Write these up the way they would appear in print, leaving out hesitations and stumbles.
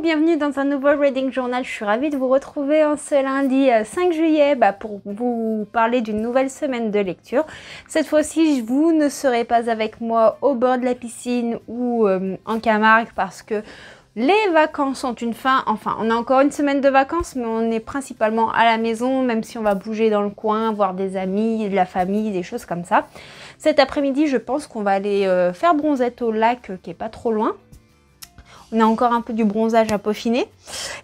bienvenue dans un nouveau Reading Journal. Je suis ravie de vous retrouver en ce lundi 5 juillet pour vous parler d'une nouvelle semaine de lecture. Cette fois-ci, vous ne serez pas avec moi au bord de la piscine ou en Camargue parce que les vacances ont une fin. Enfin, on a encore une semaine de vacances, mais on est principalement à la maison, même si on va bouger dans le coin, voir des amis, de la famille, des choses comme ça. Cet après-midi, je pense qu'on va aller faire bronzette au lac qui est pas trop loin. On a encore un peu du bronzage à peaufiner.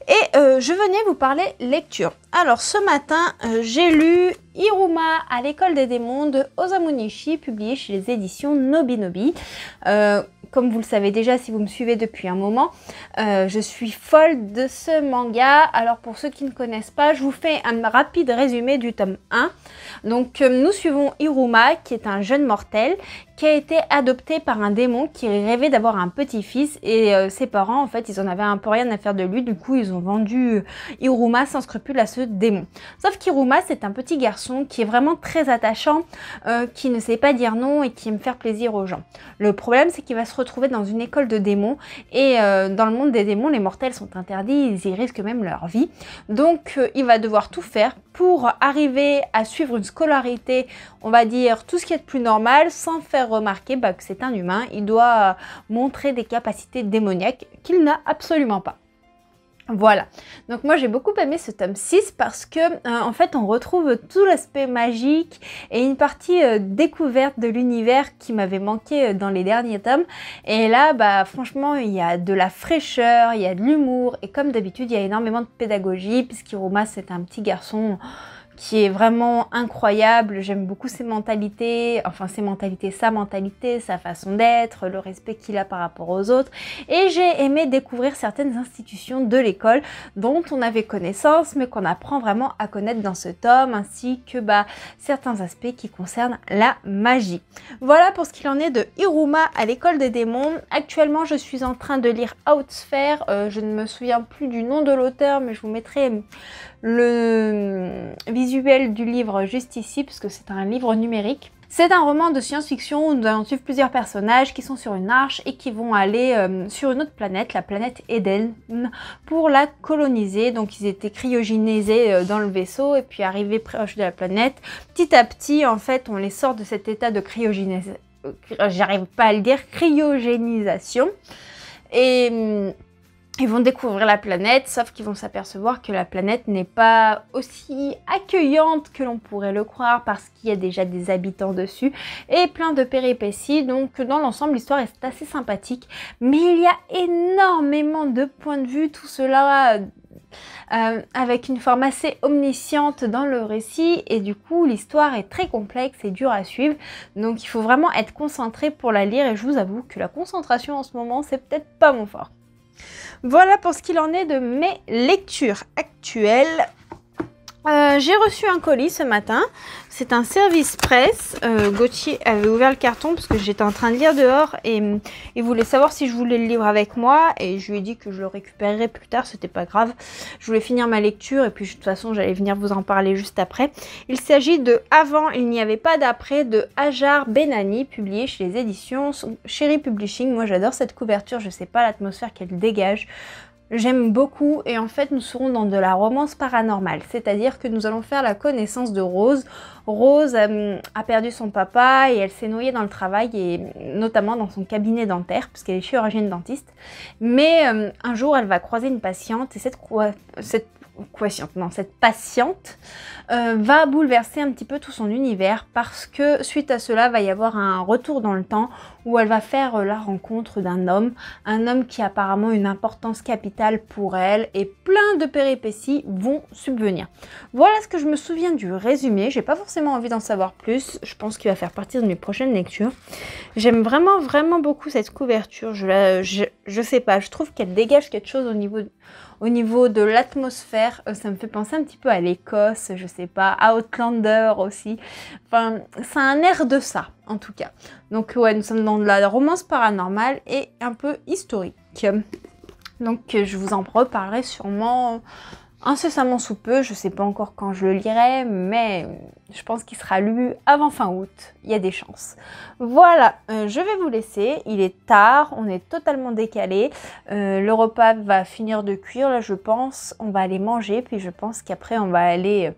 Et je venais vous parler lecture. Alors ce matin, j'ai lu Iruma à l'école des démons de Osamu Nishi, publié chez les éditions Nobinobi. Comme vous le savez déjà si vous me suivez depuis un moment, je suis folle de ce manga. Alors pour ceux qui ne connaissent pas, je vous fais un rapide résumé du tome 1. Donc nous suivons Iruma qui est un jeune mortel qui a été adopté par un démon qui rêvait d'avoir un petit-fils et ses parents en fait ils en avaient un peu rien à faire de lui, du coup ils ont vendu Iruma sans scrupule à ce démon. Sauf qu'Iruma c'est un petit garçon qui est vraiment très attachant, qui ne sait pas dire non et qui aime faire plaisir aux gens. Le problème c'est qu'il va se retrouver dans une école de démons et dans le monde des démons les mortels sont interdits, ils y risquent même leur vie. Donc il va devoir tout faire pour arriver à suivre une scolarité, on va dire tout ce qui est de plus normal, sans faire remarquer que c'est un humain. Il doit montrer des capacités démoniaques qu'il n'a absolument pas. Voilà, donc moi j'ai beaucoup aimé ce tome 6 parce que en fait on retrouve tout l'aspect magique et une partie découverte de l'univers qui m'avait manqué dans les derniers tomes. Et là franchement il y a de la fraîcheur, il y a de l'humour et comme d'habitude il y a énormément de pédagogie puisqu'Iruma c'est un petit garçon qui est vraiment incroyable. J'aime beaucoup ses mentalités, sa mentalité, sa façon d'être, le respect qu'il a par rapport aux autres. Et j'ai aimé découvrir certaines institutions de l'école dont on avait connaissance, mais qu'on apprend vraiment à connaître dans ce tome, ainsi que certains aspects qui concernent la magie. Voilà pour ce qu'il en est de Iruma à l'école des démons. Actuellement, je suis en train de lire Outsphere. Je ne me souviens plus du nom de l'auteur, mais je vous mettrai le visuel du livre juste ici, puisque c'est un livre numérique. C'est un roman de science-fiction où nous allons suivre plusieurs personnages qui sont sur une arche et qui vont aller sur une autre planète, la planète Eden, pour la coloniser. Donc ils étaient cryogénisés dans le vaisseau et puis arrivés proche de la planète. Petit à petit, en fait, on les sort de cet état de cryogénisation. J'arrive pas à le dire, cryogénisation. Et ils vont découvrir la planète, sauf qu'ils vont s'apercevoir que la planète n'est pas aussi accueillante que l'on pourrait le croire parce qu'il y a déjà des habitants dessus et plein de péripéties. Donc dans l'ensemble, l'histoire est assez sympathique, mais il y a énormément de points de vue, tout cela avec une forme assez omnisciente dans le récit et du coup l'histoire est très complexe et dure à suivre. Donc il faut vraiment être concentré pour la lire et je vous avoue que la concentration en ce moment, c'est peut-être pas mon fort. Voilà pour ce qu'il en est de mes lectures actuelles. J'ai reçu un colis ce matin, c'est un service presse. Gauthier avait ouvert le carton parce que j'étais en train de lire dehors et il voulait savoir si je voulais le livre avec moi et je lui ai dit que je le récupérerais plus tard, c'était pas grave. Je voulais finir ma lecture et puis de toute façon j'allais venir vous en parler juste après. Il s'agit de Avant, il n'y avait pas d'après de Hajar Benani, publié chez les éditions Cherry Publishing. Moi j'adore cette couverture, je sais pas l'atmosphère qu'elle dégage. J'aime beaucoup et en fait nous serons dans de la romance paranormale, c'est-à-dire que nous allons faire la connaissance de Rose. Rose a perdu son papa et elle s'est noyée dans le travail et notamment dans son cabinet dentaire puisqu'elle est chirurgienne dentiste. Mais un jour elle va croiser une patiente et cette patiente va bouleverser un petit peu tout son univers parce que suite à cela va y avoir un retour dans le temps où elle va faire la rencontre d'un homme, un homme qui a apparemment une importance capitale pour elle et plein de péripéties vont subvenir. Voilà ce que je me souviens du résumé, j'ai pas forcément envie d'en savoir plus, je pense qu'il va faire partie de mes prochaines lectures. J'aime vraiment beaucoup cette couverture, je sais pas, je trouve qu'elle dégage quelque chose au niveau de l'atmosphère, ça me fait penser un petit peu à l'Écosse, je sais pas, à Outlander aussi. Enfin, ça a un air de ça, en tout cas. Donc ouais, nous sommes dans de la romance paranormale et un peu historique. Donc je vous en reparlerai sûrement incessamment sous peu. Je ne sais pas encore quand je le lirai, mais je pense qu'il sera lu avant fin août. Il y a des chances. Voilà, je vais vous laisser. Il est tard, on est totalement décalé. Le repas va finir de cuire, là je pense. On va aller manger, puis je pense qu'après on va aller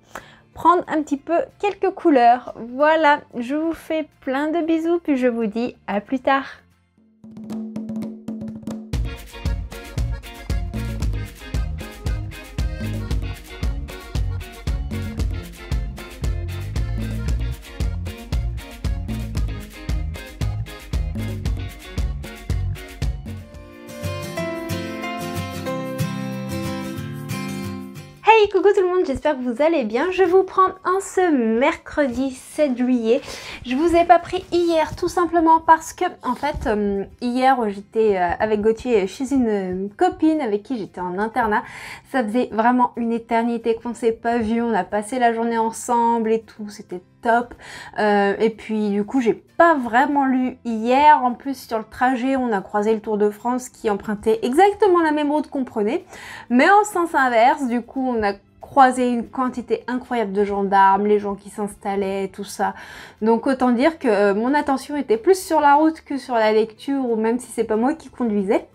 prendre un petit peu quelques couleurs. Voilà, je vous fais plein de bisous, puis je vous dis à plus tard. Hey, coucou tout le monde, j'espère que vous allez bien. Je vous prends en ce mercredi 7 juillet. Je vous ai pas pris hier tout simplement parce que en fait hier j'étais avec Gauthier chez une copine avec qui j'étais en internat. Ça faisait vraiment une éternité qu'on s'est pas vu. On a passé la journée ensemble et tout, c'était top. Et puis du coup j'ai pas vraiment lu hier. En plus sur le trajet on a croisé le Tour de France qui empruntait exactement la même route qu'on prenait, mais en sens inverse. Du coup on a croisé une quantité incroyable de gendarmes, les gens qui s'installaient, tout ça. Donc autant dire que mon attention était plus sur la route que sur la lecture, ou même si c'est pas moi qui conduisais.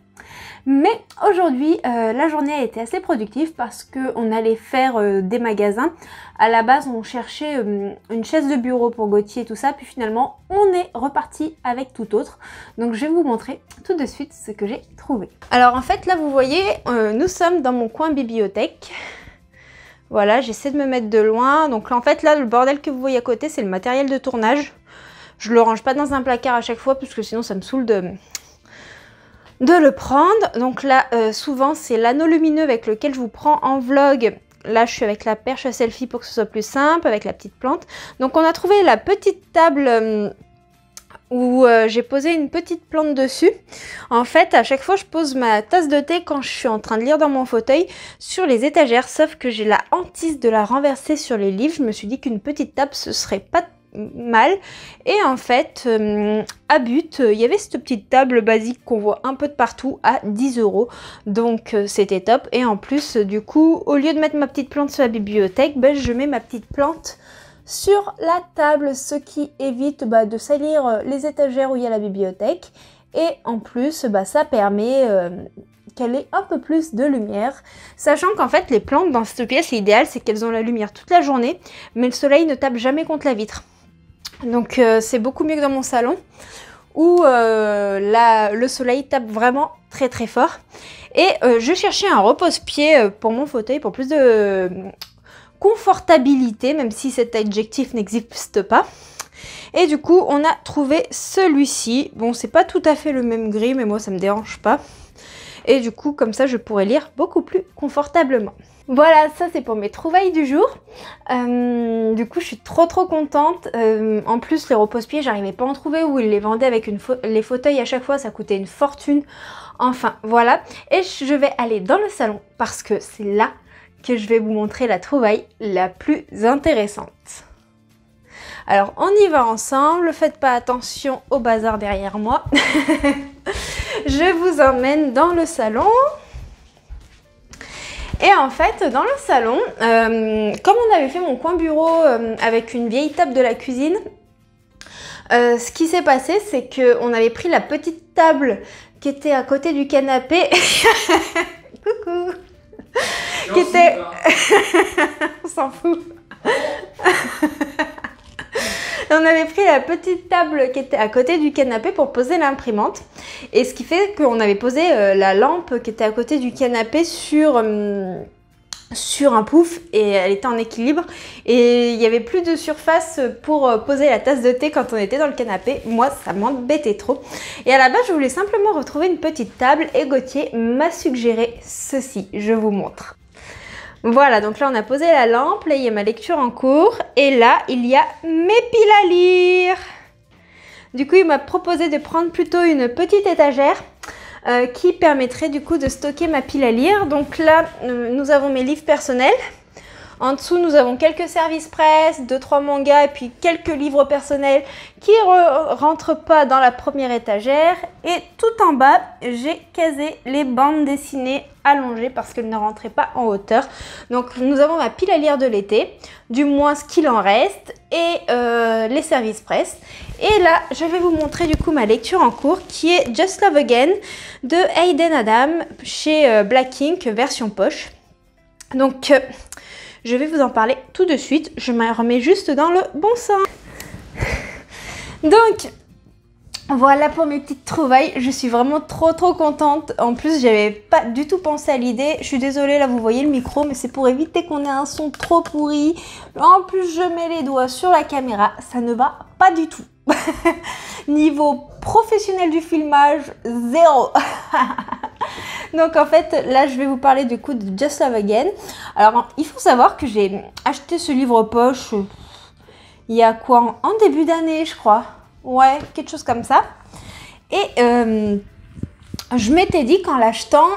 Mais aujourd'hui, la journée a été assez productive parce qu'on allait faire des magasins. À la base, on cherchait une chaise de bureau pour Gauthier et tout ça. Puis finalement, on est reparti avec tout autre. Donc je vais vous montrer tout de suite ce que j'ai trouvé. Alors en fait, là vous voyez, nous sommes dans mon coin bibliothèque. Voilà, j'essaie de me mettre de loin. Donc en fait, là, le bordel que vous voyez à côté, c'est le matériel de tournage. Je le range pas dans un placard à chaque fois parce que sinon ça me saoule de le prendre. Donc là souvent c'est l'anneau lumineux avec lequel je vous prends en vlog. Là je suis avec la perche à selfie pour que ce soit plus simple, avec la petite plante. Donc on a trouvé la petite table où j'ai posé une petite plante dessus. En fait à chaque fois je pose ma tasse de thé quand je suis en train de lire dans mon fauteuil sur les étagères, sauf que j'ai la hantise de la renverser sur les livres. Je me suis dit qu'une petite table ce serait pas mal, et en fait à But il y avait cette petite table basique qu'on voit un peu de partout à 10 €, donc c'était top. Et en plus du coup au lieu de mettre ma petite plante sur la bibliothèque, je mets ma petite plante sur la table, ce qui évite de salir les étagères où il y a la bibliothèque, et en plus ça permet qu'elle ait un peu plus de lumière, sachant qu'en fait les plantes dans cette pièce, l'idéal c'est qu'elles ont la lumière toute la journée, mais le soleil ne tape jamais contre la vitre. Donc c'est beaucoup mieux que dans mon salon où le soleil tape vraiment très très fort. Et je cherchais un repose-pied pour mon fauteuil pour plus de confortabilité, même si cet adjectif n'existe pas. Et du coup on a trouvé celui-ci. Bon, c'est pas tout à fait le même gris, mais moi ça me dérange pas. Et du coup comme ça je pourrais lire beaucoup plus confortablement. Voilà, ça c'est pour mes trouvailles du jour. Du coup je suis trop contente. En plus les repose-pieds j'arrivais pas à en trouver, où ils les vendaient avec les fauteuils à chaque fois, ça coûtait une fortune. Enfin voilà, et je vais aller dans le salon parce que c'est là que je vais vous montrer la trouvaille la plus intéressante. Alors on y va ensemble, faites pas attention au bazar derrière moi. Je vous emmène dans le salon. Et en fait, dans le salon, comme on avait fait mon coin bureau avec une vieille table de la cuisine, ce qui s'est passé, c'est qu'on avait pris la petite table qui était à côté du canapé. Coucou. Qui était... On s'en fout. On avait pris la petite table qui était à côté du canapé pour poser l'imprimante. Et ce qui fait qu'on avait posé la lampe qui était à côté du canapé sur un pouf, et elle était en équilibre. Et il n'y avait plus de surface pour poser la tasse de thé quand on était dans le canapé. Moi, ça m'embêtait trop. Et à la base, je voulais simplement retrouver une petite table, et Gauthier m'a suggéré ceci. Je vous montre. Voilà, donc là on a posé la lampe, là il y a ma lecture en cours, et là il y a mes piles à lire. Du coup il m'a proposé de prendre plutôt une petite étagère qui permettrait du coup de stocker ma pile à lire. Donc là nous avons mes livres personnels, En dessous, nous avons quelques services presse, 2-3 mangas et puis quelques livres personnels qui ne rentrent pas dans la première étagère. Et tout en bas, j'ai casé les bandes dessinées allongées parce qu'elles ne rentraient pas en hauteur. Donc nous avons ma pile à lire de l'été, du moins ce qu'il en reste, et les services presse. Et là, je vais vous montrer du coup ma lecture en cours qui est Just Love Again de Hayden Adam chez Black Ink version poche. Donc je vais vous en parler tout de suite. Je me remets juste dans le bon sens. Donc voilà pour mes petites trouvailles. Je suis vraiment trop contente. En plus, j'avais pas du tout pensé à l'idée. Je suis désolée, là vous voyez le micro, mais c'est pour éviter qu'on ait un son trop pourri. En plus, je mets les doigts sur la caméra. Ça ne va pas du tout. Niveau professionnel du filmage, zéro. Donc en fait, là je vais vous parler du coup de Just Love Again. Alors il faut savoir que j'ai acheté ce livre poche il y a quoi, en début d'année je crois. Ouais, quelque chose comme ça. Et je m'étais dit qu'en l'achetant,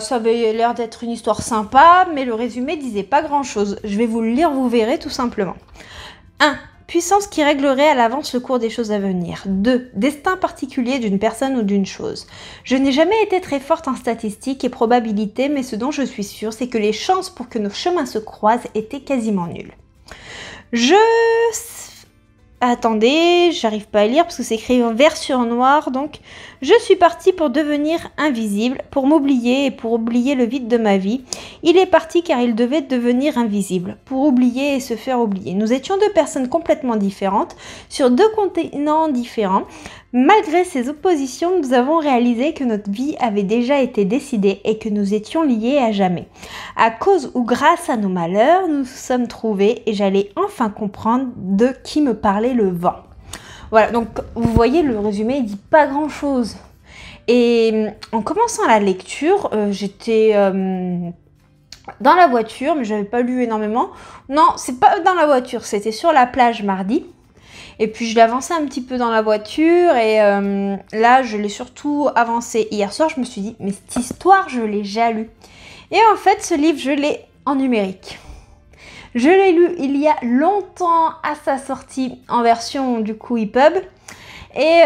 ça avait l'air d'être une histoire sympa, mais le résumé disait pas grand chose. Je vais vous le lire, vous verrez tout simplement. 1. Puissance qui réglerait à l'avance le cours des choses à venir. 2. Destin particulier d'une personne ou d'une chose. Je n'ai jamais été très forte en statistiques et probabilités, mais ce dont je suis sûre, c'est que les chances pour que nos chemins se croisent étaient quasiment nulles. Attendez, j'arrive pas à lire parce que c'est écrit en vert sur noir, donc je suis partie pour devenir invisible, pour m'oublier et pour oublier le vide de ma vie. Il est parti car il devait devenir invisible, pour oublier et se faire oublier. Nous étions deux personnes complètement différentes, sur deux continents différents. Malgré ces oppositions, nous avons réalisé que notre vie avait déjà été décidée et que nous étions liés à jamais. À cause ou grâce à nos malheurs, nous nous sommes trouvés et j'allais enfin comprendre de qui me parlait le vent. Voilà, donc vous voyez, le résumé il dit pas grand chose. Et en commençant la lecture, j'étais dans la voiture, mais j'avais pas lu énormément. Non, c'est pas dans la voiture, c'était sur la plage mardi. Et puis je l'ai avancé un petit peu dans la voiture et là je l'ai surtout avancé hier soir. Je me suis dit mais cette histoire je l'ai déjà lue. Et en fait ce livre je l'ai en numérique. Je l'ai lu il y a longtemps à sa sortie en version du coup EPUB. Et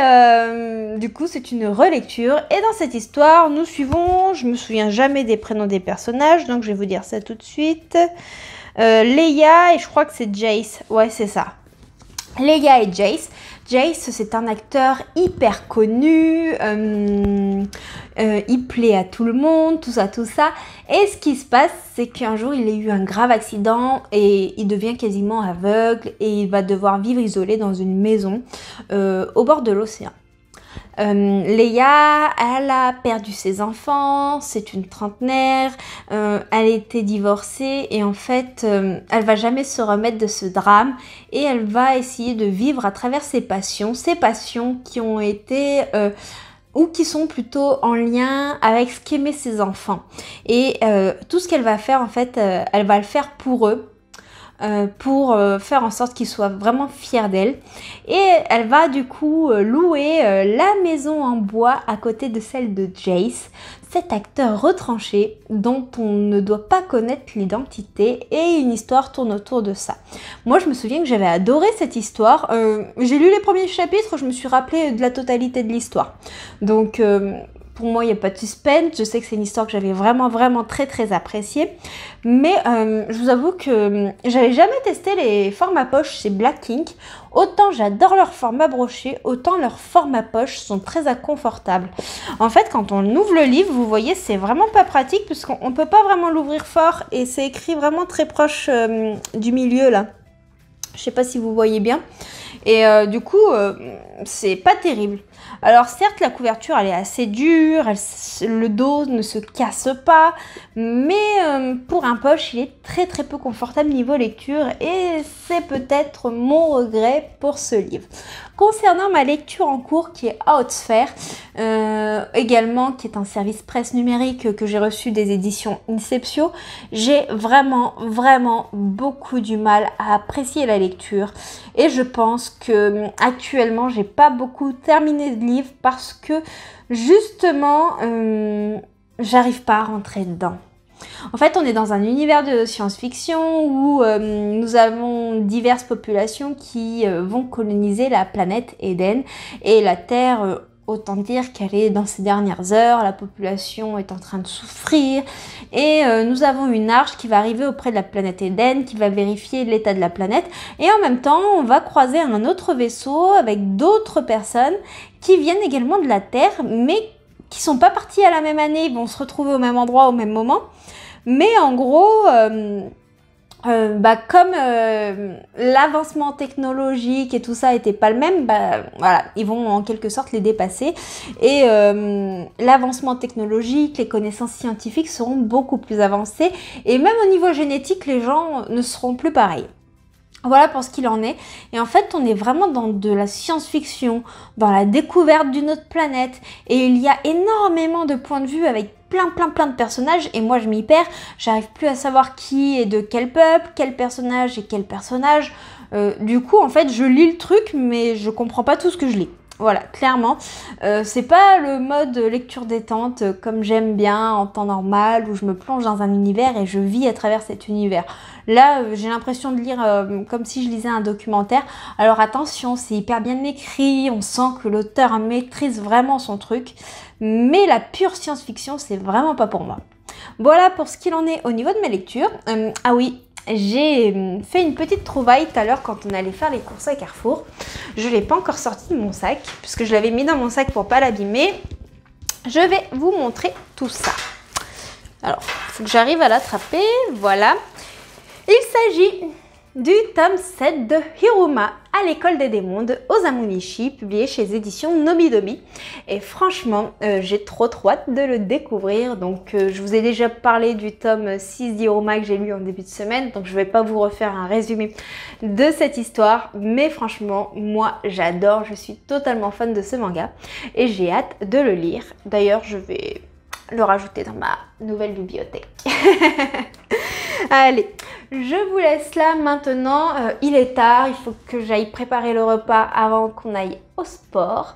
du coup c'est une relecture. Et dans cette histoire nous suivons, je me souviens jamais des prénoms des personnages donc je vais vous dire ça tout de suite. Leia et je crois que c'est Jace. Ouais c'est ça. Leia et Jace. Jace, c'est un acteur hyper connu, il plaît à tout le monde, tout ça. Et ce qui se passe, c'est qu'un jour, il a eu un grave accident et il devient quasiment aveugle et il va devoir vivre isolé dans une maison au bord de l'océan. Leia, elle a perdu ses enfants, c'est une trentenaire, elle était divorcée et en fait, elle va jamais se remettre de ce drame et elle va essayer de vivre à travers ses passions qui ont été ou qui sont plutôt en lien avec ce qu'aimaient ses enfants. Et tout ce qu'elle va faire, en fait, elle va le faire pour eux. Pour faire en sorte qu'ils soient vraiment fiers d'elle. Et elle va du coup louer la maison en bois à côté de celle de Jace, cet acteur retranché dont on ne doit pas connaître l'identité et une histoire tourne autour de ça. Moi je me souviens que j'avais adoré cette histoire. J'ai lu les premiers chapitres, je me suis rappelé de la totalité de l'histoire. Donc pour moi, il n'y a pas de suspense. Je sais que c'est une histoire que j'avais vraiment très appréciée. Mais je vous avoue que j'avais jamais testé les formats poche chez Black Ink. Autant j'adore leur format broché, autant leurs formats poche sont très inconfortables. En fait, quand on ouvre le livre, vous voyez, c'est vraiment pas pratique puisqu'on ne peut pas vraiment l'ouvrir fort et c'est écrit vraiment très proche du milieu là. Je sais pas si vous voyez bien. Et du coup, c'est pas terrible. Alors certes, la couverture, elle est assez dure, le dos ne se casse pas, mais pour un poche, il est très peu confortable niveau lecture et c'est peut-être mon regret pour ce livre. Concernant ma lecture en cours qui est Outsphere, également qui est un service presse numérique que j'ai reçu des éditions Inceptio, j'ai vraiment beaucoup du mal à apprécier la lecture et je pense que actuellement j'ai pas beaucoup terminé de livres parce que justement j'arrive pas à rentrer dedans. En fait, on est dans un univers de science-fiction où nous avons diverses populations qui vont coloniser la planète Eden et la Terre. Autant dire qu'elle est dans ces dernières heures, la population est en train de souffrir et nous avons une arche qui va arriver auprès de la planète Eden, qui va vérifier l'état de la planète et en même temps on va croiser un autre vaisseau avec d'autres personnes qui viennent également de la Terre mais qui sont pas partis à la même année, ils vont se retrouver au même endroit au même moment. Mais en gros, comme l'avancement technologique et tout ça n'était pas le même, voilà, ils vont en quelque sorte les dépasser. Et l'avancement technologique, les connaissances scientifiques seront beaucoup plus avancées. Et même au niveau génétique, les gens ne seront plus pareils. Voilà pour ce qu'il en est. Et en fait, on est vraiment dans de la science-fiction, dans la découverte d'une autre planète. Et il y a énormément de points de vue avec plein de personnages. Et moi, je m'y perds. J'arrive plus à savoir qui est de quel peuple, quel personnage et quel personnage. Du coup, en fait, je lis le truc, mais je comprends pas tout ce que je lis. Voilà, clairement. C'est pas le mode lecture détente comme j'aime bien en temps normal où je me plonge dans un univers et je vis à travers cet univers. Là, j'ai l'impression de lire comme si je lisais un documentaire. Alors attention, c'est hyper bien écrit, on sent que l'auteur maîtrise vraiment son truc. Mais la pure science-fiction, c'est vraiment pas pour moi. Voilà pour ce qu'il en est au niveau de mes lectures. Ah oui, j'ai fait une petite trouvaille tout à l'heure quand on allait faire les courses à Carrefour. Je ne l'ai pas encore sorti de mon sac, puisque je l'avais mis dans mon sac pour pas l'abîmer. Je vais vous montrer tout ça. Alors, il faut que j'arrive à l'attraper. Voilà. Il s'agit du tome 7 de Hiruma à l'école des démons de Osamu-Nishi, publié chez Éditions Nobidobi. Et franchement, j'ai trop hâte de le découvrir. Donc, je vous ai déjà parlé du tome 6 d'Hiruma que j'ai lu en début de semaine. Donc, je ne vais pas vous refaire un résumé de cette histoire. Mais franchement, moi, j'adore. Je suis totalement fan de ce manga. Et j'ai hâte de le lire. D'ailleurs, je vais le rajouter dans ma nouvelle bibliothèque. Allez, je vous laisse là maintenant, il est tard, il faut que j'aille préparer le repas avant qu'on aille au sport.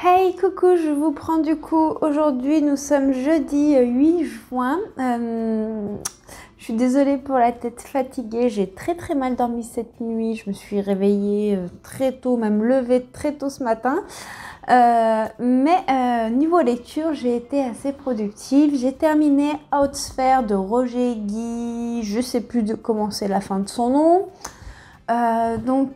Hey, coucou, je vous prends du coup. Aujourd'hui, nous sommes jeudi 8 juin. Je suis désolée pour la tête fatiguée. J'ai très mal dormi cette nuit. Je me suis réveillée très tôt, même levée très tôt ce matin. Niveau lecture, j'ai été assez productive. J'ai terminé Outsphere de Roger Guy. Je sais plus comment c'est la fin de son nom. Bon,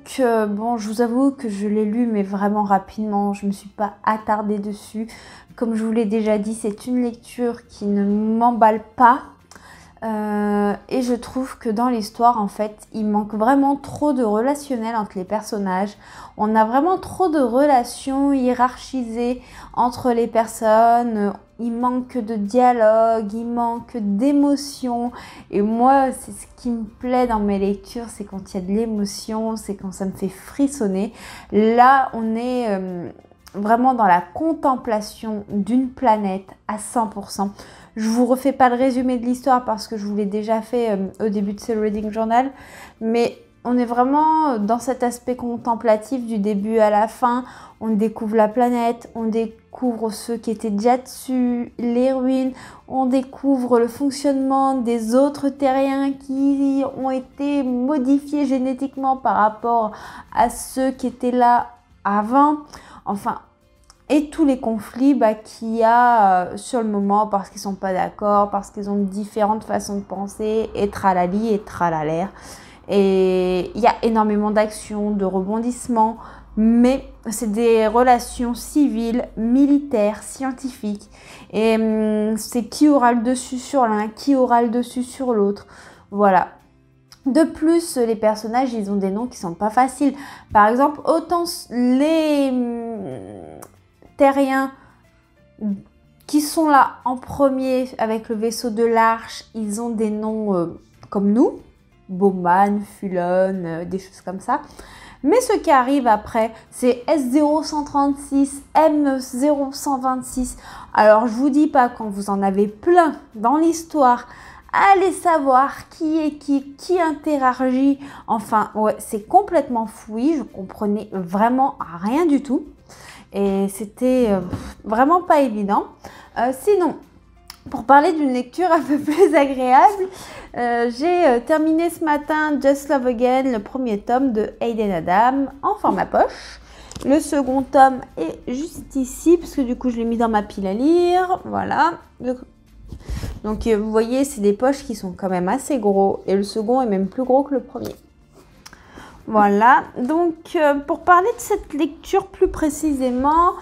je vous avoue que je l'ai lu mais vraiment rapidement, je me suis pas attardée dessus. Comme je vous l'ai déjà dit, c'est une lecture qui ne m'emballe pas. Et je trouve que dans l'histoire, en fait, il manque vraiment trop de relationnel entre les personnages. On a vraiment trop de relations hiérarchisées entre les personnes. Il manque de dialogue, il manque d'émotion. Et moi, c'est ce qui me plaît dans mes lectures, c'est quand il y a de l'émotion, c'est quand ça me fait frissonner. Là, on est vraiment dans la contemplation d'une planète à 100%. Je vous refais pas le résumé de l'histoire parce que je vous l'ai déjà fait au début de ce reading journal, mais on est vraiment dans cet aspect contemplatif du début à la fin. On découvre la planète, on découvre ceux qui étaient déjà dessus, les ruines, on découvre le fonctionnement des autres terriens qui ont été modifiés génétiquement par rapport à ceux qui étaient là avant. Enfin, et tous les conflits qu'il y a sur le moment parce qu'ils ne sont pas d'accord, parce qu'ils ont différentes façons de penser, et tralali et tralalaire. Et il y a énormément d'actions, de rebondissements, mais c'est des relations civiles, militaires, scientifiques. Et c'est qui aura le dessus sur l'un, qui aura le dessus sur l'autre. Voilà. De plus, les personnages, ils ont des noms qui sont pas faciles. Par exemple, autant les terriens qui sont là en premier avec le vaisseau de l'Arche, ils ont des noms comme nous. Bowman, Fulon, des choses comme ça. Mais ce qui arrive après, c'est S0136, M0126. Alors, je vous dis pas quand vous en avez plein dans l'histoire, allez savoir qui est qui interagit. Enfin, ouais, c'est complètement fouillis. Je comprenais vraiment rien du tout. Et c'était vraiment pas évident. Sinon, pour parler d'une lecture un peu plus agréable, j'ai terminé ce matin Just Love Again, le premier tome de Hayden Adam en format poche. Le second tome est juste ici, parce que du coup je l'ai mis dans ma pile à lire. Voilà. Donc vous voyez, c'est des poches qui sont quand même assez gros. Et le second est même plus gros que le premier. Voilà, donc pour parler de cette lecture plus précisément,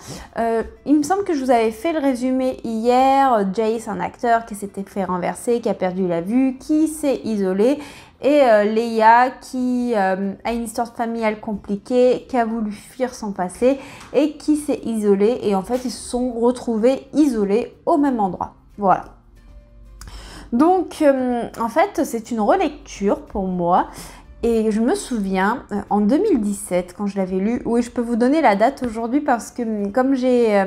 il me semble que je vous avais fait le résumé hier. Jace, un acteur qui s'était fait renverser, qui a perdu la vue, qui s'est isolé. Et Leia qui a une histoire familiale compliquée, qui a voulu fuir son passé et qui s'est isolée. Et en fait, ils se sont retrouvés isolés au même endroit. Voilà. Donc, en fait, c'est une relecture pour moi. Et je me souviens, en 2017, quand je l'avais lu, oui, je peux vous donner la date aujourd'hui parce que comme j'ai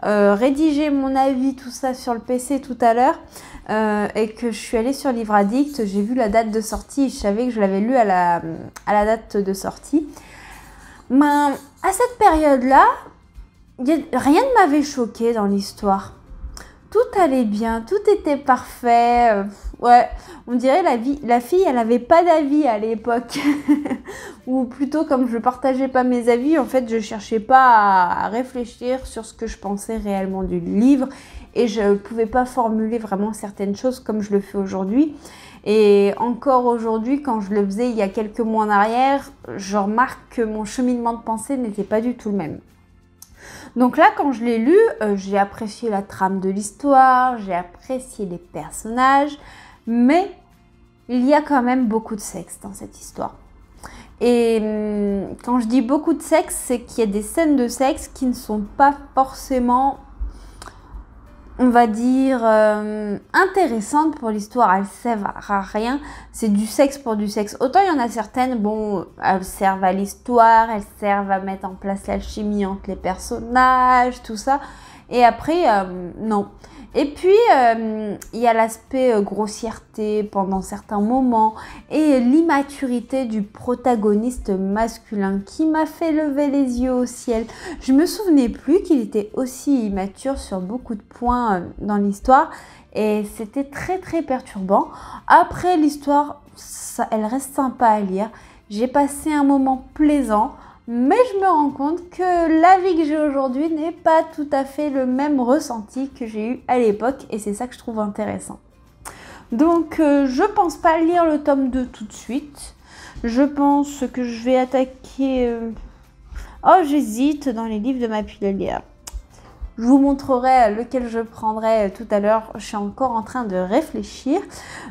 rédigé mon avis, tout ça sur le PC tout à l'heure, et que je suis allée sur Livre Addict, j'ai vu la date de sortie et je savais que je l'avais lu à la date de sortie. Ben, à cette période-là, rien ne m'avait choquée dans l'histoire. Tout allait bien, tout était parfait. Ouais, on dirait la fille, elle n'avait pas d'avis à l'époque. Ou plutôt, comme je ne partageais pas mes avis, en fait, je ne cherchais pas à réfléchir sur ce que je pensais réellement du livre. Et je ne pouvais pas formuler vraiment certaines choses comme je le fais aujourd'hui. Et encore aujourd'hui, quand je le faisais il y a quelques mois en arrière, je remarque que mon cheminement de pensée n'était pas du tout le même. Donc là, quand je l'ai lu, j'ai apprécié la trame de l'histoire, j'ai apprécié les personnages, mais il y a quand même beaucoup de sexe dans cette histoire. Et quand je dis beaucoup de sexe, c'est qu'il y a des scènes de sexe qui ne sont pas forcément, on va dire, intéressantes pour l'histoire. Elles servent à rien. C'est du sexe pour du sexe. Autant il y en a certaines, bon, elles servent à l'histoire, elles servent à mettre en place l'alchimie entre les personnages, tout ça. Et après, non. Et puis, il y a l'aspect grossièreté pendant certains moments et l'immaturité du protagoniste masculin qui m'a fait lever les yeux au ciel. Je me souvenais plus qu'il était aussi immature sur beaucoup de points dans l'histoire et c'était très très perturbant. Après, l'histoire, elle reste sympa à lire. J'ai passé un moment plaisant. Mais je me rends compte que la vie que j'ai aujourd'hui n'est pas tout à fait le même ressenti que j'ai eu à l'époque et c'est ça que je trouve intéressant. Donc je pense pas lire le tome 2 tout de suite. Je pense que je vais attaquer... Oh, j'hésite dans les livres de ma pile à lire. Je vous montrerai lequel je prendrai tout à l'heure. Je suis encore en train de réfléchir.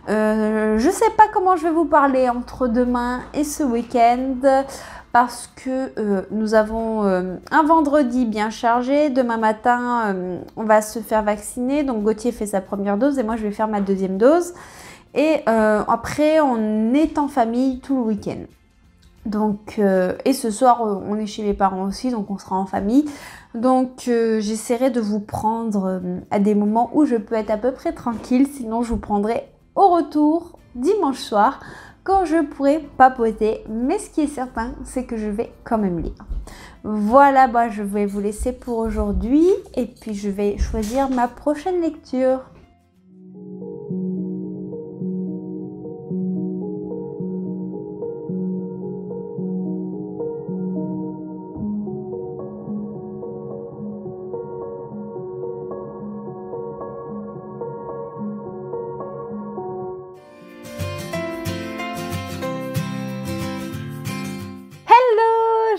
Je sais pas comment je vais vous parler entre demain et ce week-end. Parce que nous avons un vendredi bien chargé. Demain matin, on va se faire vacciner. Donc Gauthier fait sa première dose et moi je vais faire ma deuxième dose. Et après, on est en famille tout le week-end. Donc, et ce soir, on est chez mes parents aussi, donc on sera en famille. Donc j'essaierai de vous prendre à des moments où je peux être à peu près tranquille. Sinon, je vous prendrai au retour dimanche soir quand je pourrai papoter. Mais ce qui est certain, c'est que je vais quand même lire. Voilà, bah, je vais vous laisser pour aujourd'hui et puis je vais choisir ma prochaine lecture.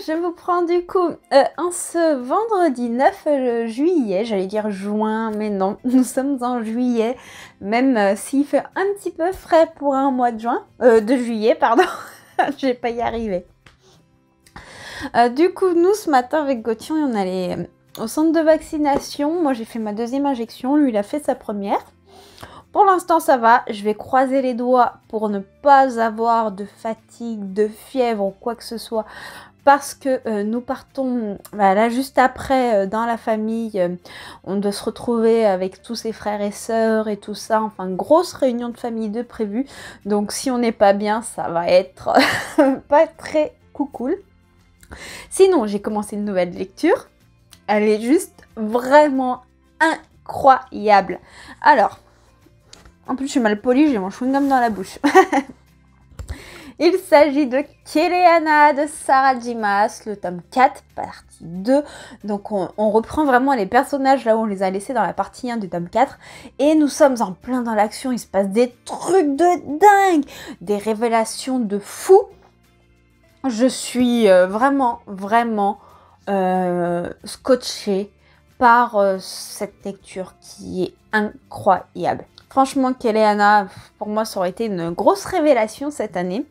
Je vous prends du coup en ce vendredi 9 juillet, j'allais dire juin, mais non, nous sommes en juillet, même s'il fait un petit peu frais pour un mois de juillet, pardon, je vais pas y arriver. Du coup, nous ce matin avec Gauthier, on allait au centre de vaccination. Moi j'ai fait ma deuxième injection, lui il a fait sa première. Pour l'instant ça va, je vais croiser les doigts pour ne pas avoir de fatigue, de fièvre ou quoi que ce soit. Parce que nous partons là juste après dans la famille, on doit se retrouver avec tous ses frères et sœurs et tout ça, enfin grosse réunion de famille de prévue. Donc si on n'est pas bien, ça va être pas très cool. Sinon, j'ai commencé une nouvelle lecture, elle est juste vraiment incroyable. Alors, en plus je suis mal polie, j'ai mon chewing-gum dans la bouche. Il s'agit de Keleana de Sarah J. Maas, le tome 4, partie 2. Donc on reprend vraiment les personnages là où on les a laissés dans la partie 1 du tome 4. Et nous sommes en plein dans l'action, il se passe des trucs de dingue, des révélations de fou. Je suis vraiment scotchée par cette lecture qui est incroyable. Franchement, Keleana, pour moi, ça aurait été une grosse révélation cette année.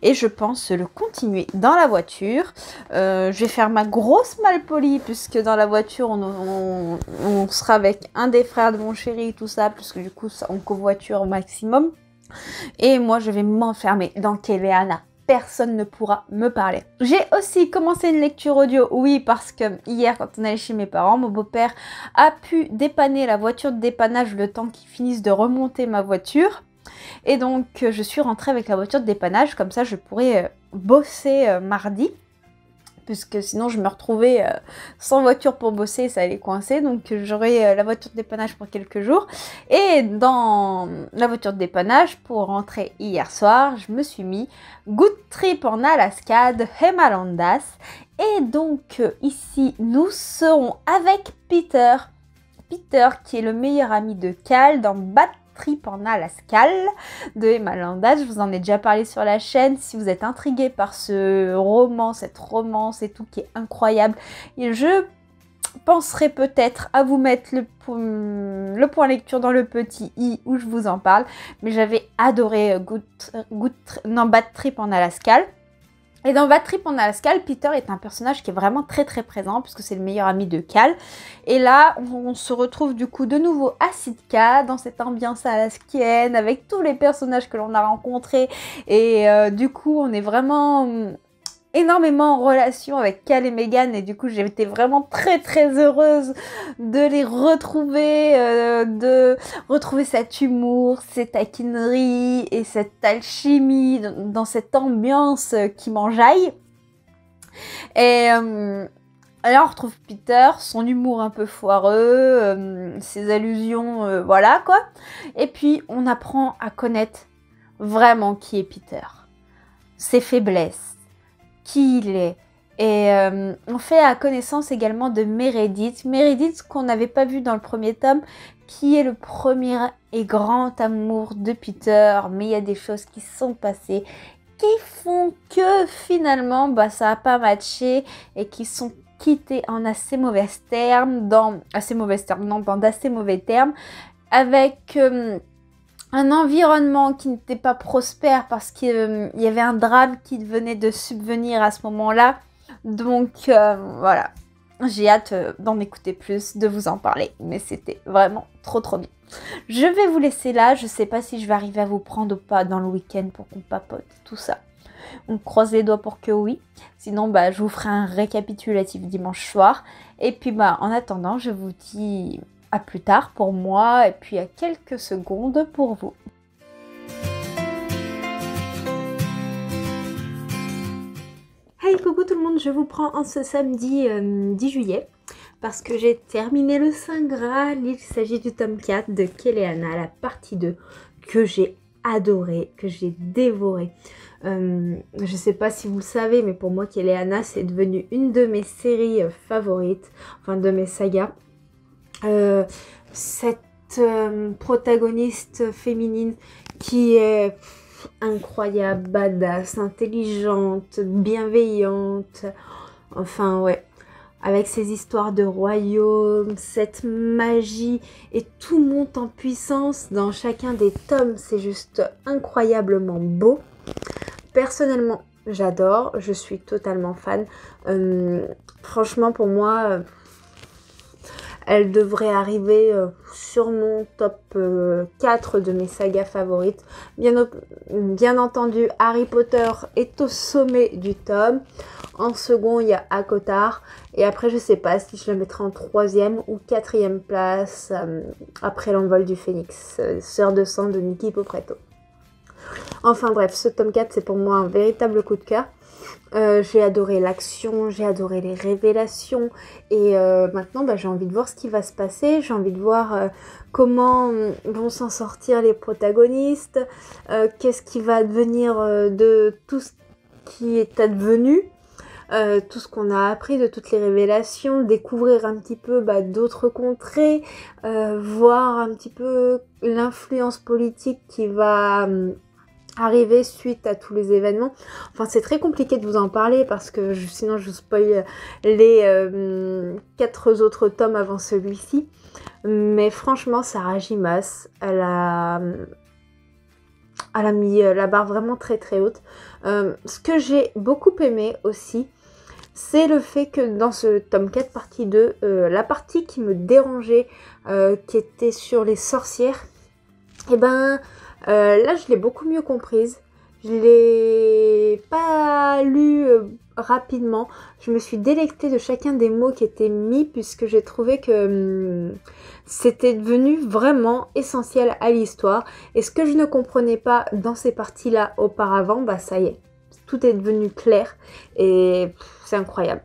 Et je pense le continuer dans la voiture. Je vais faire ma grosse malpolie, puisque dans la voiture, on sera avec un des frères de mon chéri et tout ça, puisque du coup, on covoiture au maximum. Et moi, je vais m'enfermer dans Keleana. Personne ne pourra me parler. J'ai aussi commencé une lecture audio, oui, parce que hier, quand on allait chez mes parents, mon beau-père a pu dépanner la voiture de dépannage le temps qu'ils finissent de remonter ma voiture. Et donc, je suis rentrée avec la voiture de dépannage, comme ça, je pourrais bosser mardi. Puisque sinon je me retrouvais sans voiture pour bosser, ça allait coincer. Donc j'aurai la voiture de dépannage pour quelques jours. Et dans la voiture de dépannage, pour rentrer hier soir, je me suis mis Good Trip en Alaska de Emma Landas. Et donc ici, nous serons avec Peter. Peter qui est le meilleur ami de Cal dans Bad Trip en Alaska de Emma Landas. Je vous en ai déjà parlé sur la chaîne. Si vous êtes intrigué par ce roman, cette romance et tout qui est incroyable, et je penserai peut-être à vous mettre le point lecture dans le petit i où je vous en parle. Mais j'avais adoré Bad Trip en Alaska. Et dans Bad Trip en Alaska, Peter est un personnage qui est vraiment très présent puisque c'est le meilleur ami de Cal. Et là, on se retrouve du coup de nouveau à Sitka dans cette ambiance alaskienne avec tous les personnages que l'on a rencontrés. Et du coup, on est vraiment énormément en relation avec Cal et Megan et du coup j'ai été vraiment très heureuse de les retrouver, de retrouver cet humour, cette taquinerie et cette alchimie dans cette ambiance qui m'enjaille. Et là on retrouve Peter, son humour un peu foireux, ses allusions, voilà quoi. Et puis on apprend à connaître vraiment qui est Peter, ses faiblesses, qui il est. Et on fait la connaissance également de Meredith. Meredith qu'on n'avait pas vu dans le premier tome, qui est le premier et grand amour de Peter. Mais il y a des choses qui sont passées qui font que finalement ça n'a pas matché et qui sont quittés en assez mauvais termes, d'assez mauvais termes, avec un environnement qui n'était pas prospère parce qu'il y avait un drame qui venait de subvenir à ce moment-là. Donc voilà, j'ai hâte d'en écouter plus, de vous en parler. Mais c'était vraiment trop bien. Je vais vous laisser là. Je sais pas si je vais arriver à vous prendre ou pas dans le week-end pour qu'on papote, tout ça. On croise les doigts pour que oui. Sinon, je vous ferai un récapitulatif dimanche soir. Et puis, en attendant, je vous dis à plus tard pour moi et puis à quelques secondes pour vous. coucou tout le monde, je vous prends en ce samedi 10 juillet parce que j'ai terminé le Saint Graal. Il s'agit du tome 4 de Keleana, la partie 2, que j'ai adoré, que j'ai dévoré. Je sais pas si vous le savez, mais pour moi Keleana c'est devenu une de mes séries favorites, enfin de mes sagas. Cette protagoniste féminine qui est incroyable, badass, intelligente, bienveillante, enfin ouais, avec ses histoires de royaume, cette magie et tout monte en puissance dans chacun des tomes, c'est juste incroyablement beau. Personnellement, j'adore, je suis totalement fan. Franchement, pour moi, elle devrait arriver sur mon top 4 de mes sagas favorites. Bien entendu, Harry Potter est au sommet du tome. En second, il y a ACOTAR. Et après, je sais pas si je la mettrai en 3e ou 4e place après l'envol du Phénix. Sœur de sang de Nikki Popretto. Enfin bref, ce tome 4, c'est pour moi un véritable coup de cœur. J'ai adoré l'action, j'ai adoré les révélations et maintenant j'ai envie de voir ce qui va se passer, j'ai envie de voir comment vont s'en sortir les protagonistes, qu'est-ce qui va advenir de tout ce qui est advenu, tout ce qu'on a appris, de toutes les révélations, découvrir un petit peu d'autres contrées, voir un petit peu l'influence politique qui va arriver suite à tous les événements. Enfin, c'est très compliqué de vous en parler parce que sinon je vous spoil les 4 autres tomes avant celui-ci. Mais franchement, Sarah J. Maas, elle a mis la barre vraiment très très haute. Ce que j'ai beaucoup aimé aussi, c'est le fait que dans ce tome 4 partie 2, la partie qui me dérangeait, qui était sur les sorcières, et là, je l'ai beaucoup mieux comprise. Je l'ai pas lu rapidement. Je me suis délectée de chacun des mots qui étaient mis puisque j'ai trouvé que c'était devenu vraiment essentiel à l'histoire. Et ce que je ne comprenais pas dans ces parties-là auparavant, ça y est. Tout est devenu clair et c'est incroyable.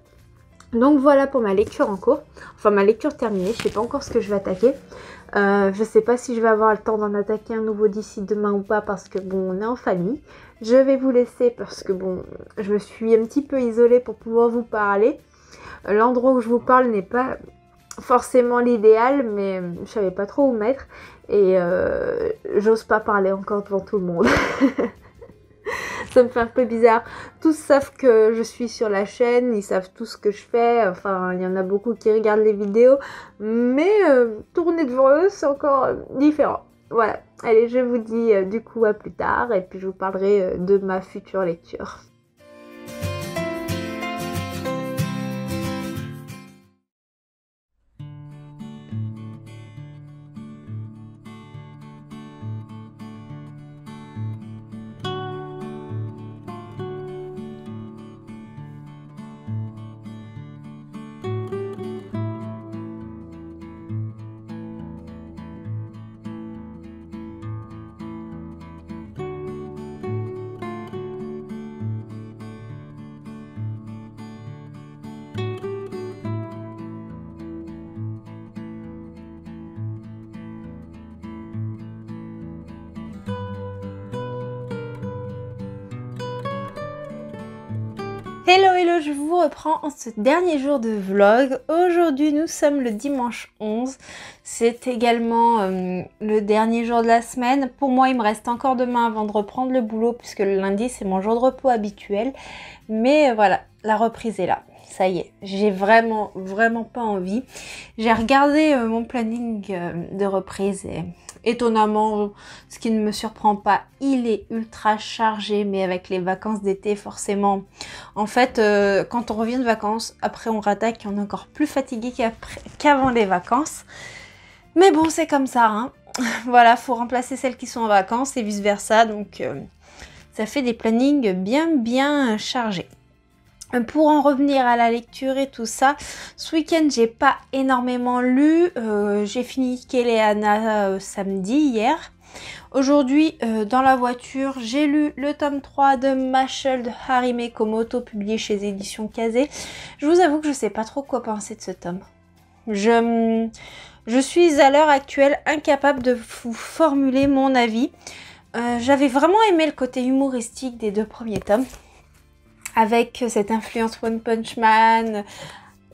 Donc voilà pour ma lecture en cours. Enfin, ma lecture terminée. Je sais pas encore ce que je vais attaquer. Je sais pas si je vais avoir le temps d'en attaquer un nouveau d'ici demain ou pas parce que on est en famille. Je vais vous laisser parce que je me suis un petit peu isolée pour pouvoir vous parler. L'endroit où je vous parle n'est pas forcément l'idéal, mais je savais pas trop où mettre et j'ose pas parler encore devant tout le monde. Ça me fait un peu bizarre. Tous savent que je suis sur la chaîne, ils savent tout ce que je fais. Enfin, il y en a beaucoup qui regardent les vidéos. Mais tourner devant eux, c'est encore différent. Voilà. Allez, je vous dis du coup à plus tard. Et puis je vous parlerai de ma future lecture. Hello, je vous reprends en ce dernier jour de vlog. Aujourd'hui, nous sommes le dimanche 11. C'est également le dernier jour de la semaine. Pour moi, il me reste encore demain avant de reprendre le boulot puisque le lundi, c'est mon jour de repos habituel. Mais voilà, la reprise est là. Ça y est, j'ai vraiment pas envie. J'ai regardé mon planning de reprise et étonnamment, ce qui ne me surprend pas, il est ultra chargé, mais avec les vacances d'été, forcément. En fait, quand on revient de vacances, après on rattaque, on est encore plus fatigué qu'avant les vacances. Mais bon, c'est comme ça, hein. Voilà, faut remplacer celles qui sont en vacances et vice versa, donc ça fait des plannings bien chargés. Pour en revenir à la lecture et tout ça, ce week-end j'ai pas énormément lu, j'ai fini Keleana samedi hier. Aujourd'hui, dans la voiture, j'ai lu le tome 3 de Mashle de Harime Komoto, publié chez Éditions Kazé. Je vous avoue que je sais pas trop quoi penser de ce tome. Je suis à l'heure actuelle incapable de vous formuler mon avis. J'avais vraiment aimé le côté humoristique des 2 premiers tomes, avec cette influence One Punch Man,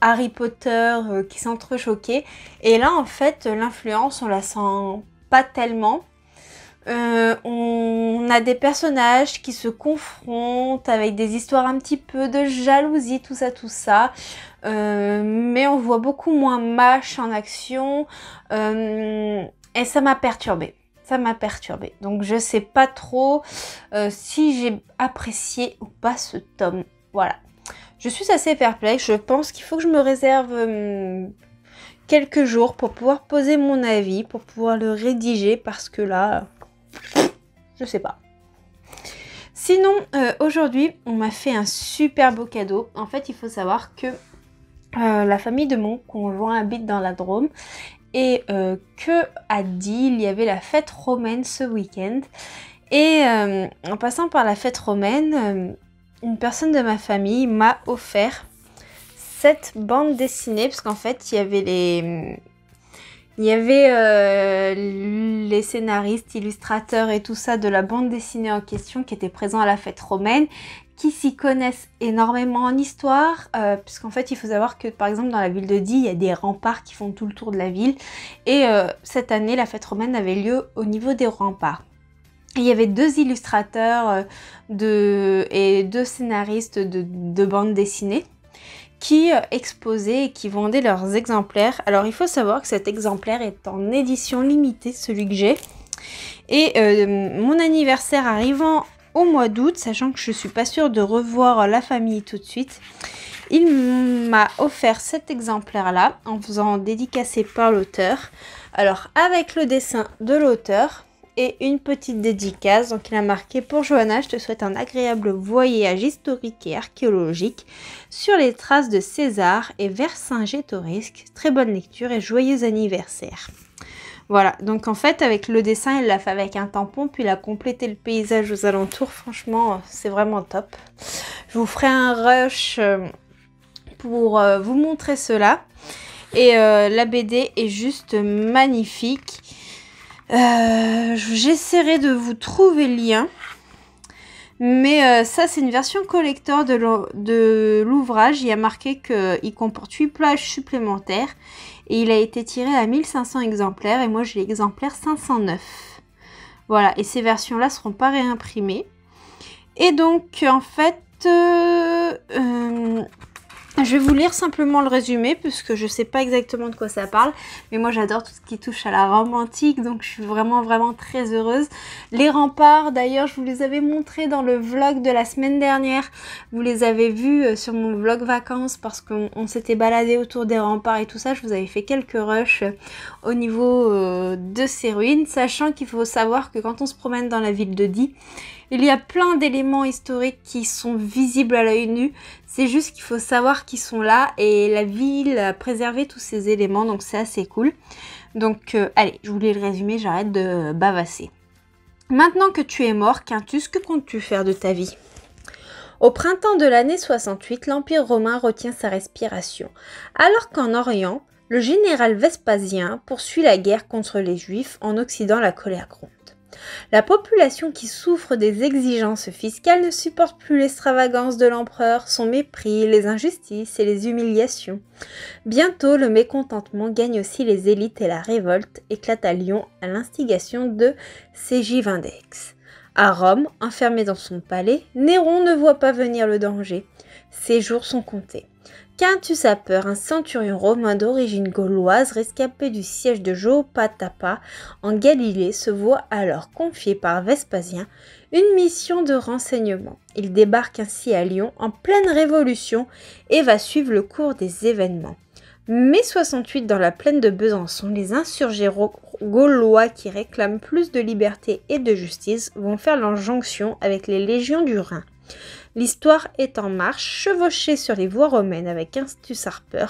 Harry Potter qui s'entrechoquaient. Et là, en fait, l'influence, on la sent pas tellement. On a des personnages qui se confrontent avec des histoires un petit peu de jalousie, tout ça. Mais on voit beaucoup moins Mash en action. Et ça m'a perturbée. Donc je sais pas trop si j'ai apprécié ou pas ce tome. Voilà. Je suis assez perplexe. Je pense qu'il faut que je me réserve quelques jours pour pouvoir poser mon avis, pour pouvoir le rédiger, parce que là, je sais pas. Sinon, aujourd'hui, on m'a fait un super beau cadeau. En fait, il faut savoir que la famille de mon conjoint habite dans la Drôme. Et que à Die, il y avait la fête romaine ce week-end. Et en passant par la fête romaine, une personne de ma famille m'a offert cette bande dessinée, parce qu'en fait, il y avait les scénaristes, illustrateurs et tout ça de la bande dessinée en question qui étaient présents à la fête romaine, qui s'y connaissent énormément en histoire, puisqu'en fait il faut savoir que par exemple dans la ville de Die, il y a des remparts qui font tout le tour de la ville, et cette année la fête romaine avait lieu au niveau des remparts. Et il y avait 2 illustrateurs et 2 scénaristes de bande dessinée qui exposaient et qui vendaient leurs exemplaires. Alors il faut savoir que cet exemplaire est en édition limitée, celui que j'ai, et mon anniversaire arrivant au mois d'août, sachant que je suis pas sûre de revoir la famille tout de suite, il m'a offert cet exemplaire là en faisant dédicacer par l'auteur. Alors avec le dessin de l'auteur et une petite dédicace, donc il a marqué: pour Johanna, je te souhaite un agréable voyage historique et archéologique sur les traces de César et Vercingétorix. Très bonne lecture et joyeux anniversaire. Voilà, donc en fait avec le dessin, il l'a fait avec un tampon, puis il a complété le paysage aux alentours. Franchement, c'est vraiment top. Je vous ferai un rush pour vous montrer cela. Et la BD est juste magnifique. J'essaierai de vous trouver le lien. Mais ça, c'est une version collector de l'ouvrage. Il y a marqué qu'il comporte 8 pages supplémentaires. Et il a été tiré à 1500 exemplaires. Et moi, j'ai l'exemplaire 509. Voilà. Et ces versions-là seront pas réimprimées. Et donc, en fait, je vais vous lire simplement le résumé, puisque je sais pas exactement de quoi ça parle, mais moi j'adore tout ce qui touche à la Rome antique, donc je suis vraiment très heureuse. Les remparts, d'ailleurs, je vous les avais montrés dans le vlog de la semaine dernière. Vous les avez vus sur mon vlog vacances, parce qu'on s'était baladé autour des remparts et tout ça. Je vous avais fait quelques rushs au niveau de ces ruines, sachant qu'il faut savoir que quand on se promène dans la ville de Die, il y a plein d'éléments historiques qui sont visibles à l'œil nu. C'est juste qu'il faut savoir qu'ils sont là, et la ville a préservé tous ces éléments, donc c'est assez cool. Donc allez, je vous lis le résumé, j'arrête de bavasser. Maintenant que tu es mort, Quintus, que comptes-tu faire de ta vie? Au printemps de l'année 68, l'Empire romain retient sa respiration, alors qu'en Orient, le général Vespasien poursuit la guerre contre les Juifs. En Occident, la colère gronde. La population qui souffre des exigences fiscales ne supporte plus l'extravagance de l'empereur, son mépris, les injustices et les humiliations. Bientôt, le mécontentement gagne aussi les élites et la révolte éclate à Lyon à l'instigation de Ségivindex. À Rome, enfermé dans son palais, Néron ne voit pas venir le danger. Ses jours sont comptés. Quintus a peur, un centurion romain d'origine gauloise rescapé du siège de Jopatapa en Galilée, se voit alors confier par Vespasien une mission de renseignement. Il débarque ainsi à Lyon en pleine révolution et va suivre le cours des événements. Mai 68, dans la plaine de Besançon, les insurgés gaulois qui réclament plus de liberté et de justice vont faire leur jonction avec les légions du Rhin. L'histoire est en marche, chevauchée sur les voies romaines avec Quintus Harper.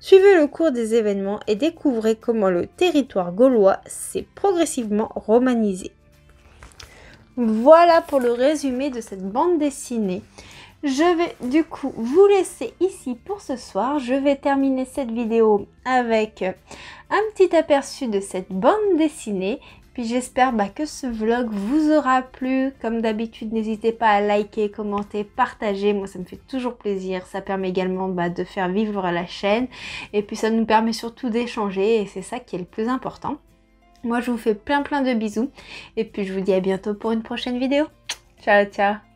Suivez le cours des événements et découvrez comment le territoire gaulois s'est progressivement romanisé. Voilà pour le résumé de cette bande dessinée. Je vais du coup vous laisser ici pour ce soir. Je vais terminer cette vidéo avec un petit aperçu de cette bande dessinée. Puis j'espère que ce vlog vous aura plu. Comme d'habitude, n'hésitez pas à liker, commenter, partager. Moi, ça me fait toujours plaisir. Ça permet également de faire vivre la chaîne. Et puis ça nous permet surtout d'échanger et c'est ça qui est le plus important. Moi, je vous fais plein de bisous. Et puis je vous dis à bientôt pour une prochaine vidéo. Ciao, ciao!